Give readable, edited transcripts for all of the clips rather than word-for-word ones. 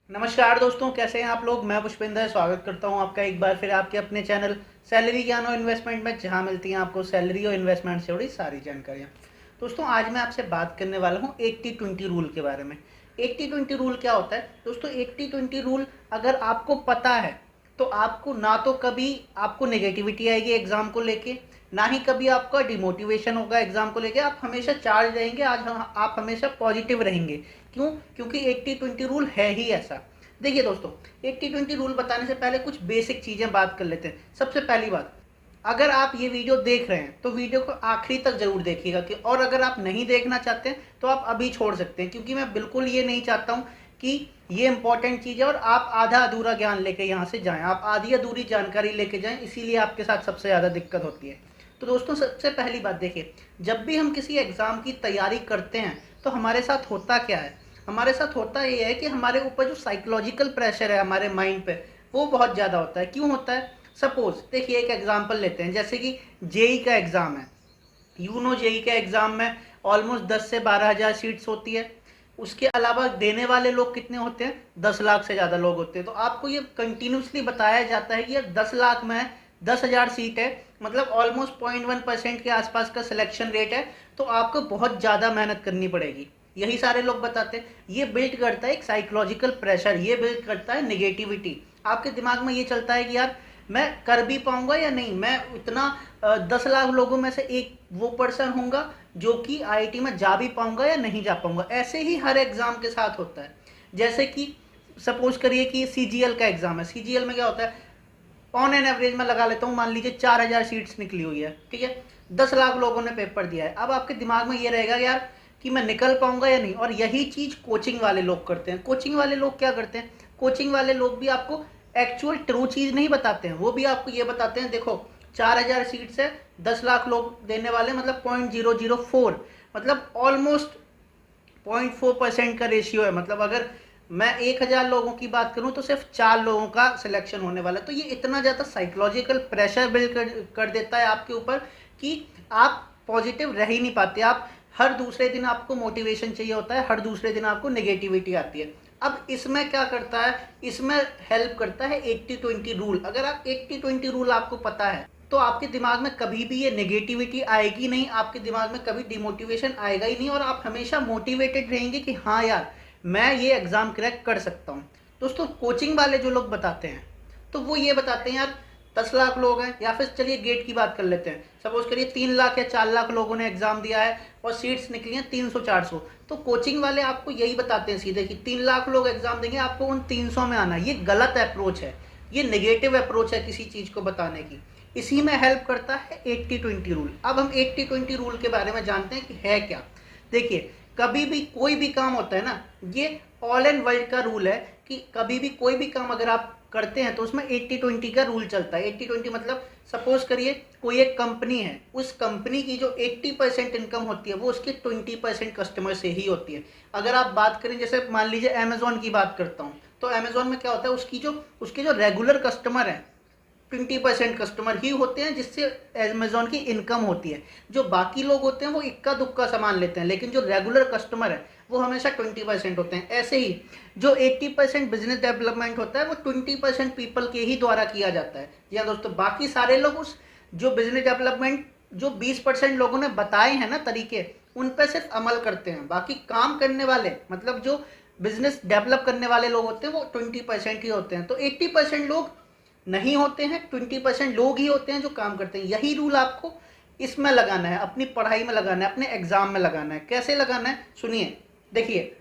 नमस्कार दोस्तों, कैसे हैं आप लोग। मैं पुष्पेंद्र स्वागत करता हूं आपका एक बार फिर आपके अपने चैनल सैलरी ज्ञान और इन्वेस्टमेंट में, जहां मिलती हैं आपको सैलरी और इन्वेस्टमेंट से जुड़ी सारी जानकारियां। दोस्तों, आज मैं आपसे बात करने वाला हूं 80-20 रूल के बारे में। 80-20 रूल क्या होता है दोस्तों? 80-20 रूल अगर आपको पता है तो आपको ना तो कभी आपको नेगेटिविटी आएगी एग्जाम को लेके, ना ही कभी आपका डिमोटिवेशन होगा एग्जाम को लेके। आप हमेशा चार्ज रहेंगे, आप हमेशा पॉजिटिव रहेंगे। क्यों? क्योंकि 80-20 रूल है ही ऐसा। देखिए दोस्तों, 80-20 रूल बताने से पहले कुछ बेसिक चीज़ें बात कर लेते हैं। सबसे पहली बात, अगर आप ये वीडियो देख रहे हैं तो वीडियो को आखिरी तक जरूर देखिएगा कि, और अगर आप नहीं देखना चाहते हैं तो आप अभी छोड़ सकते हैं, क्योंकि मैं बिल्कुल ये नहीं चाहता हूँ कि ये इंपॉर्टेंट चीज़ है और आप आधा अधूरा ज्ञान लेके यहाँ से जाएं, आप आधी अधूरी जानकारी लेके जाएं, इसीलिए आपके साथ सबसे ज़्यादा दिक्कत होती है। तो दोस्तों, सबसे पहली बात देखिए, जब भी हम किसी एग्ज़ाम की तैयारी करते हैं तो हमारे साथ होता क्या है? हमारे साथ होता ये है कि हमारे ऊपर जो साइकोलॉजिकल प्रेशर है हमारे माइंड पे, वो बहुत ज़्यादा होता है। क्यों होता है? सपोज देखिए, एक एग्जांपल लेते हैं, जैसे कि जेई का एग्ज़ाम है। जेई का एग्ज़ाम में ऑलमोस्ट 10 से 12 हज़ार सीट्स होती है। उसके अलावा देने वाले लोग कितने होते हैं? 10 लाख से ज़्यादा लोग होते हैं। तो आपको ये कंटिन्यूसली बताया जाता है कि यार 10 लाख में 10,000 सीट है, मतलब ऑलमोस्ट 0.1% के आसपास का सिलेक्शन रेट है। तो आपको बहुत ज़्यादा मेहनत करनी पड़ेगी, यही सारे लोग बताते हैं। ये बिल्ड करता है एक साइकोलॉजिकल प्रेशर, ये बिल्ड करता है नेगेटिविटी। आपके दिमाग में ये चलता है कि यार मैं कर भी पाऊंगा या नहीं, मैं इतना 10 लाख लोगों में से एक वो पर्सन होऊंगा जो कि आईआईटी में जा भी पाऊंगा या नहीं जा पाऊंगा। ऐसे ही हर एग्जाम के साथ होता है। जैसे कि सपोज करिए कि सीजीएल का एग्जाम है। सीजीएल में क्या होता है? ऑन एन एवरेज में लगा लेता हूँ, मान लीजिए 4,000 सीट्स निकली हुई है, ठीक है। 10 लाख लोगों ने पेपर दिया है। अब आपके दिमाग में ये रहेगा यार कि मैं निकल पाऊंगा या नहीं। और यही चीज कोचिंग वाले लोग करते हैं। कोचिंग वाले लोग क्या करते हैं? कोचिंग वाले लोग भी आपको एक्चुअल ट्रू चीज नहीं बताते हैं। वो भी आपको ये बताते हैं, देखो 4,000 सीट्स है, 10 लाख लोग देने वाले, मतलब 0.004, मतलब ऑलमोस्ट 0.4% का रेशियो है। मतलब अगर मैं 1,000 लोगों की बात करूं तो सिर्फ 4 लोगों का सिलेक्शन होने वाला है। तो ये इतना ज़्यादा साइकोलॉजिकल प्रेशर बिल्ड कर देता है आपके ऊपर कि आप पॉजिटिव रह ही नहीं पाते। आप हर दूसरे दिन आपको मोटिवेशन चाहिए होता है, हर दूसरे दिन आपको नेगेटिविटी आती है। अब इसमें क्या करता है? इसमें हेल्प करता है 80-20 रूल। अगर आप 80-20 रूल आपको पता है तो आपके दिमाग में कभी भी ये नेगेटिविटी आएगी नहीं, आपके दिमाग में कभी डिमोटिवेशन आएगा ही नहीं, और आप हमेशा मोटिवेटेड रहेंगे कि हाँ यार मैं ये एग्ज़ाम क्रैक कर सकता हूँ। दोस्तों, कोचिंग वाले जो लोग बताते हैं तो वो ये बताते हैं यार 10 लाख लोग हैं, या फिर चलिए गेट की बात कर लेते हैं। सपोज करिए 3 लाख या 4 लाख लोगों ने एग्ज़ाम दिया है और सीट्स निकली हैं 300-400। तो कोचिंग वाले आपको यही बताते हैं सीधे कि 3 लाख लोग एग्ज़ाम देंगे, आपको उन 300 में आना है। ये गलत अप्रोच है, ये नेगेटिव अप्रोच है किसी चीज़ को बताने की। इसी में हेल्प करता है 80-20 रूल। अब हम 80-20 रूल के बारे में जानते हैं कि है क्या। देखिए, कभी भी कोई भी काम होता है ना, ये ऑल एंड वर्ल्ड का रूल है कि कभी भी कोई भी काम अगर आप करते हैं तो उसमें 80-20 का रूल चलता है। 80-20 मतलब सपोज करिए कोई एक कंपनी है, उस कंपनी की जो 80% इनकम होती है वो उसके 20% कस्टमर से ही होती है। अगर आप बात करें, जैसे मान लीजिए अमेजोन की बात करता हूँ, तो अमेजोन में क्या होता है, उसके जो रेगुलर कस्टमर हैं 20% कस्टमर ही होते हैं जिससे अमेजोन की इनकम होती है। जो बाकी लोग होते हैं वो इक्का दुक्का सामान लेते हैं, लेकिन जो रेगुलर कस्टमर है वो हमेशा 20% होते हैं। ऐसे ही जो 80% बिजनेस डेवलपमेंट होता है वो 20% पीपल के ही द्वारा किया जाता है। जी हाँ दोस्तों, बाकी सारे लोग उस जो बिजनेस डेवलपमेंट जो 20% लोगों ने बताए हैं ना तरीके, उन पर सिर्फ अमल करते हैं। बाकी काम करने वाले, मतलब जो बिजनेस डेवलप करने वाले लोग होते हैं वो 20% ही होते हैं। तो 80% लोग नहीं होते हैं, 20% लोग ही होते हैं जो काम करते हैं। यही रूल आपको इसमें लगाना है, अपनी पढ़ाई में लगाना है, अपने एग्जाम में लगाना है। कैसे लगाना है सुनिए। देखिए,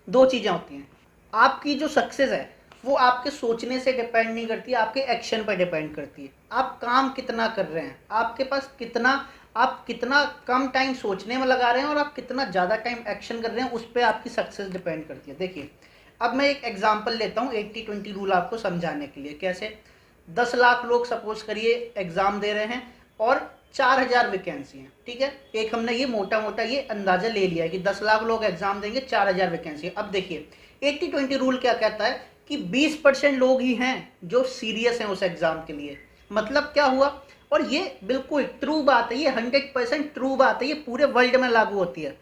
दो चीज़ें होती हैं। आपकी जो सक्सेस है वो आपके सोचने से डिपेंड नहीं करती, आपके एक्शन पर डिपेंड करती है। आप काम कितना कर रहे हैं, आपके पास कितना, आप कितना कम टाइम सोचने में लगा रहे हैं और आप कितना ज़्यादा टाइम एक्शन कर रहे हैं, उस पर आपकी सक्सेस डिपेंड करती है। देखिए, अब मैं एक एग्जांपल लेता हूँ 80-20 रूल आपको समझाने के लिए। कैसे? 10 लाख लोग सपोज करिए एग्ज़ाम दे रहे हैं और 4,000 वैकेंसी हैं, ठीक है। एक हमने ये मोटा मोटा ये अंदाज़ा ले लिया है कि 10 लाख लोग एग्ज़ाम देंगे, 4,000 वैकेंसी। अब देखिए 80-20 रूल क्या कहता है कि 20% लोग ही हैं जो सीरियस हैं उस एग्ज़ाम के लिए। मतलब क्या हुआ? और ये बिल्कुल ट्रू बात है, ये 100% ट्रू बात है, ये पूरे वर्ल्ड में लागू होती है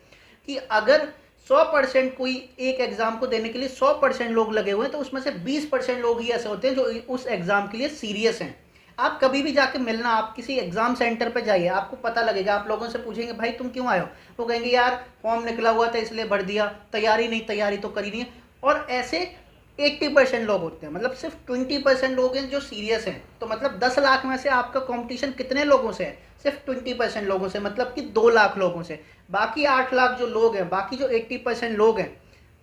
कि अगर 100% कोई एक एग्जाम को देने के लिए 100% लोग लगे हुए हैं, तो उसमें से 20% लोग ही ऐसे होते हैं जो उस एग्जाम के लिए सीरियस हैं। आप कभी भी जाके मिलना, आप किसी एग्जाम सेंटर पे जाइए, आपको पता लगेगा। आप लोगों से पूछेंगे भाई तुम क्यों आए हो, वो कहेंगे यार फॉर्म निकला हुआ था इसलिए भर दिया, तैयारी तो करी नहीं है। और ऐसे 80% लोग होते हैं, मतलब सिर्फ 20% लोग हैं जो सीरियस हैं। तो मतलब 10 लाख में से आपका कंपटीशन कितने लोगों से है? सिर्फ 20% लोगों से, मतलब कि 2 लाख लोगों से। बाकी 8 लाख जो लोग हैं, बाकी जो 80% लोग हैं,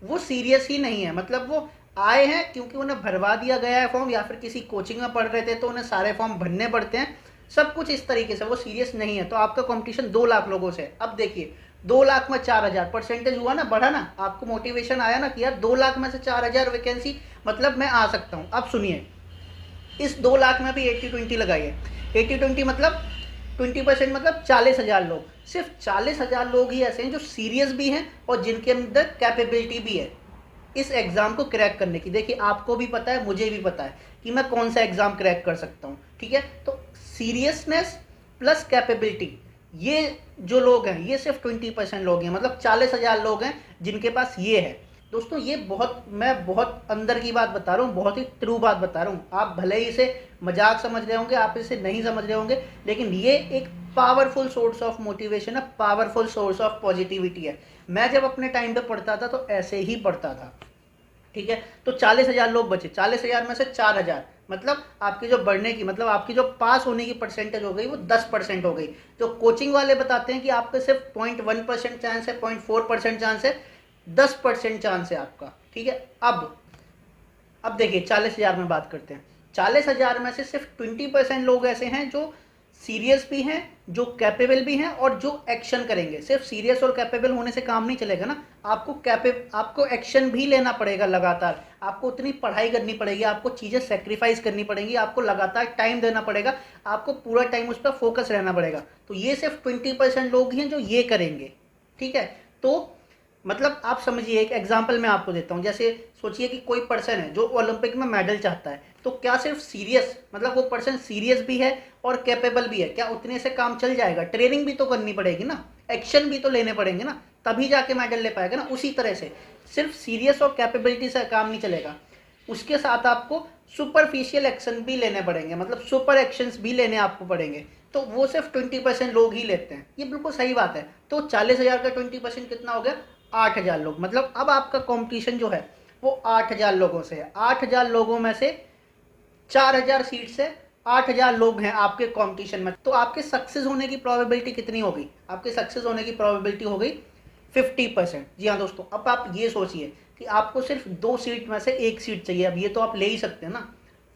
वो सीरियस ही नहीं है। मतलब वो आए हैं क्योंकि उन्हें भरवा दिया गया है फॉर्म, या फिर किसी कोचिंग में पढ़ रहे थे तो उन्हें सारे फॉर्म भरने पड़ते हैं, सब कुछ इस तरीके से, वो सीरियस नहीं है। तो आपका कंपटीशन 2 लाख लोगों से। अब देखिए 2 लाख में 4000 परसेंटेज हुआ ना, बढ़ा ना, आपको मोटिवेशन आया ना कि यार 2 लाख में से 4000 वैकेंसी, मतलब मैं आ सकता हूँ। अब सुनिए, इस 2 लाख में भी 80-20 लगाइए। 80-20 मतलब 20% मतलब 40,000 लोग। सिर्फ 40,000 लोग ही ऐसे हैं जो सीरियस भी हैं और जिनके अंदर कैपेबिलिटी भी है इस एग्ज़ाम को क्रैक करने की। देखिए आपको भी पता है, मुझे भी पता है कि मैं कौन सा एग्ज़ाम क्रैक कर सकता हूँ, ठीक है। तो सीरियसनेस प्लस कैपेबिलिटी, ये जो लोग हैं ये सिर्फ 20% लोग हैं, मतलब 40,000 लोग हैं जिनके पास ये है। दोस्तों ये मैं बहुत अंदर की बात बता रहा हूँ, बहुत ही ट्रू बात बता रहा हूँ। आप भले ही इसे मजाक समझ रहे होंगे, आप इसे नहीं समझ रहे होंगे, लेकिन ये एक पावरफुल सोर्स ऑफ मोटिवेशन है, पावरफुल सोर्स ऑफ पॉजिटिविटी है। मैं जब अपने टाइम पे पढ़ता था तो ऐसे ही पढ़ता था, ठीक है। तो 40,000 लोग बचे, 40,000 में से 4,000, मतलब आपकी जो बढ़ने की, मतलब आपकी जो पास होने की परसेंटेज हो गई वो 10% हो गई। जो कोचिंग वाले बताते हैं कि आपके सिर्फ 0.1% चांस है, 0.4% चांस है, 10% चांस है आपका, ठीक है। अब देखिए 40,000 में बात करते हैं। 40,000 में से सिर्फ 20% लोग ऐसे हैं जो सीरियस भी हैं, जो कैपेबल भी हैं और जो एक्शन करेंगे। सिर्फ सीरियस और कैपेबल होने से काम नहीं चलेगा ना, आपको एक्शन भी लेना पड़ेगा लगातार। आपको उतनी पढ़ाई करनी पड़ेगी, आपको चीज़ें सेक्रीफाइस करनी पड़ेंगी, आपको लगातार टाइम देना पड़ेगा, आपको पूरा टाइम उस पर फोकस रहना पड़ेगा। तो ये सिर्फ 20% लोग हैं जो ये करेंगे, ठीक है। तो मतलब आप समझिए, एक एग्जांपल मैं आपको देता हूँ। जैसे सोचिए कि कोई पर्सन है जो ओलंपिक में मेडल चाहता है, तो क्या सिर्फ सीरियस, मतलब वो पर्सन सीरियस भी है और कैपेबल भी है, क्या उतने से काम चल जाएगा? ट्रेनिंग भी तो करनी पड़ेगी ना, एक्शन भी तो लेने पड़ेंगे ना, तभी जाके मेडल ले पाएगा ना। उसी तरह से सिर्फ सीरियस और कैपेबिलिटी से काम नहीं चलेगा, उसके साथ आपको सुपरफिशियल एक्शन भी लेने पड़ेंगे, मतलब सुपर एक्शंस भी लेने आपको पड़ेंगे। तो वो सिर्फ 20% लोग ही लेते हैं, ये बिल्कुल सही बात है। तो 40,000 का 20% कितना हो गया? 8,000 लोग। मतलब अब आपका कंपटीशन जो है वो 8,000 लोगों से है। 8,000 लोगों में से 4,000 सीट से 8,000 लोग हैं आपके कंपटीशन में। तो आपके सक्सेस होने की प्रोबेबिलिटी कितनी होगी? आपके सक्सेस होने की प्रोबेबिलिटी हो गई 50%। जी हाँ दोस्तों, अब आप ये सोचिए कि आपको सिर्फ 2 सीट में से 1 सीट चाहिए। अब ये तो आप ले ही सकते हैं ना।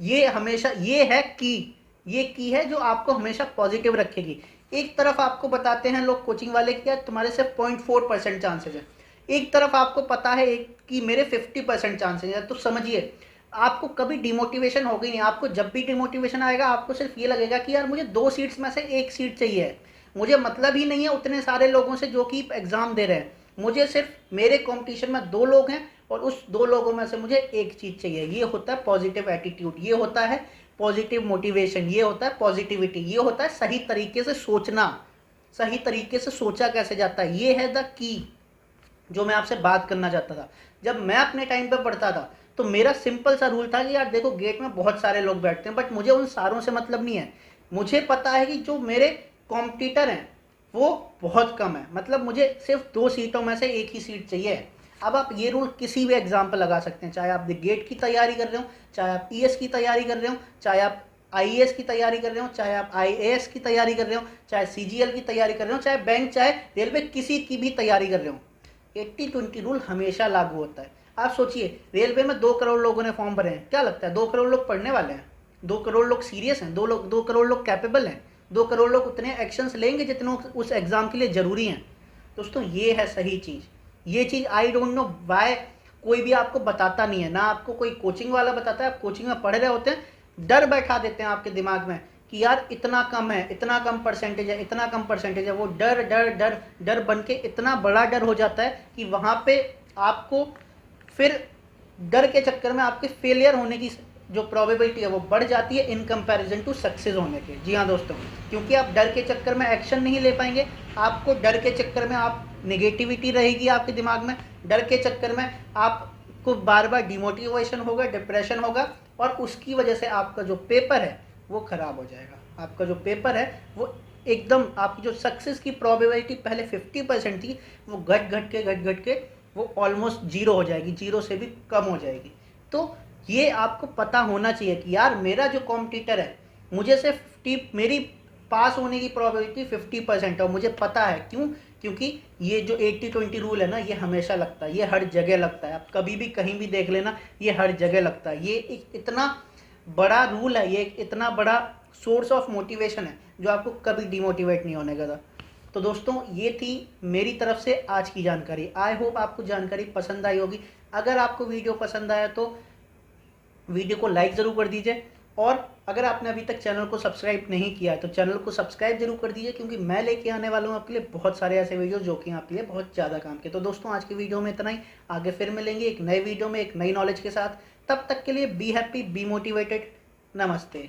ये हमेशा, ये है की है जो आपको हमेशा पॉजिटिव रखेगी। एक तरफ आपको बताते हैं लोग कोचिंग वाले कि तुम्हारे सिर्फ 0.4% चांसेस है, एक तरफ आपको पता है कि मेरे 50% चांसेस है। तो समझिए आपको कभी डिमोटिवेशन होगी नहीं। आपको जब भी डिमोटिवेशन आएगा आपको सिर्फ ये लगेगा कि यार मुझे 2 सीट्स में से 1 सीट चाहिए है, मुझे मतलब ही नहीं है उतने सारे लोगों से जो कि एग्ज़ाम दे रहे हैं। मुझे सिर्फ मेरे कंपटीशन में 2 लोग हैं और उस 2 लोगों में से मुझे 1 चीज़ चाहिए। ये होता है पॉजिटिव एटीट्यूड, ये होता है पॉजिटिव मोटिवेशन, ये होता है पॉजिटिविटी, ये होता है सही तरीके से सोचना। सही तरीके से सोचा कैसे जाता है, ये है द की जो मैं आपसे बात करना चाहता था। जब मैं अपने टाइम पे पढ़ता था तो मेरा सिंपल सा रूल था कि यार देखो गेट में बहुत सारे लोग बैठते हैं, बट मुझे उन सारों से मतलब नहीं है। मुझे पता है कि जो मेरे कॉम्पिटिटर हैं वो बहुत कम है, मतलब मुझे सिर्फ 2 सीटों में से 1 ही सीट चाहिए। अब आप ये रूल किसी भी एग्जाम पर लगा सकते हैं, चाहे आप गेट की तैयारी कर रहे हो, चाहे आप ईएस की तैयारी कर रहे हो, चाहे आप आईएएस की तैयारी कर रहे हो, चाहे आप आईएएस की तैयारी कर रहे हो, चाहे सीजीएल की तैयारी कर रहे हो, चाहे बैंक, चाहे रेलवे, किसी की भी तैयारी कर रहे हो। 80-20 रूल हमेशा लागू होता है। आप सोचिए रेलवे में 2 करोड़ लोगों ने फॉर्म भरे हैं, क्या लगता है 2 करोड़ लोग पढ़ने वाले हैं? 2 करोड़ लोग सीरियस हैं? 2 करोड़ लोग कैपेबल हैं? 2 करोड़ लोग उतने एक्शंस लेंगे जितने उस एग्ज़ाम के लिए ज़रूरी हैं? दोस्तों ये है सही चीज़। ये चीज़ आई डोंट नो वाई कोई भी आपको बताता नहीं है, ना आपको कोई कोचिंग वाला बताता है। आप कोचिंग में पढ़ रहे होते हैं, डर बैठा देते हैं आपके दिमाग में कि यार इतना कम है, इतना कम परसेंटेज है, इतना कम परसेंटेज है। वो डर डर डर डर बन के इतना बड़ा डर हो जाता है कि वहाँ पे आपको फिर डर के चक्कर में आपके फेलियर होने की जो प्रोबेबिलिटी है वो बढ़ जाती है इन कंपैरिजन टू सक्सेस होने के। जी हाँ दोस्तों, क्योंकि आप डर के चक्कर में एक्शन नहीं ले पाएंगे, आपको डर के चक्कर में आप नेगेटिविटी रहेगी आपके दिमाग में, डर के चक्कर में आपको बार बार डिमोटिवेशन होगा, डिप्रेशन होगा, और उसकी वजह से आपका जो पेपर है वो ख़राब हो जाएगा। आपका जो पेपर है वो एकदम, आपकी जो सक्सेस की प्रोबेबिलिटी पहले 50% थी वो घट घट के वो ऑलमोस्ट जीरो हो जाएगी, जीरो से भी कम हो जाएगी। तो ये आपको पता होना चाहिए कि यार मेरा जो कॉम्पिटिटर है, मुझे से 50, मेरी पास होने की प्रोबेबिलिटी 50% है, और मुझे पता है क्यों, क्योंकि ये जो 80-20 रूल है ना, ये हमेशा लगता है, ये हर जगह लगता है। आप कभी भी कहीं भी देख लेना, ये हर जगह लगता है। ये एक इतना बड़ा रूल है, ये एक इतना बड़ा सोर्स ऑफ मोटिवेशन है जो आपको कभी डिमोटिवेट नहीं होने का। तो दोस्तों ये थी मेरी तरफ से आज की जानकारी। आई होप आपको जानकारी पसंद आई होगी। अगर आपको वीडियो पसंद आया तो वीडियो को लाइक ज़रूर कर दीजिए, और अगर आपने अभी तक चैनल को सब्सक्राइब नहीं किया है तो चैनल को सब्सक्राइब जरूर कर दीजिए, क्योंकि मैं लेके आने वाला हूँ आपके लिए बहुत सारे ऐसे वीडियो जो कि आपके लिए बहुत ज़्यादा काम के। तो दोस्तों आज की वीडियो में इतना ही, आगे फिर मिलेंगे एक नए वीडियो में एक नई नॉलेज के साथ। तब तक के लिए बी हैप्पी, बी मोटिवेटेड। नमस्ते।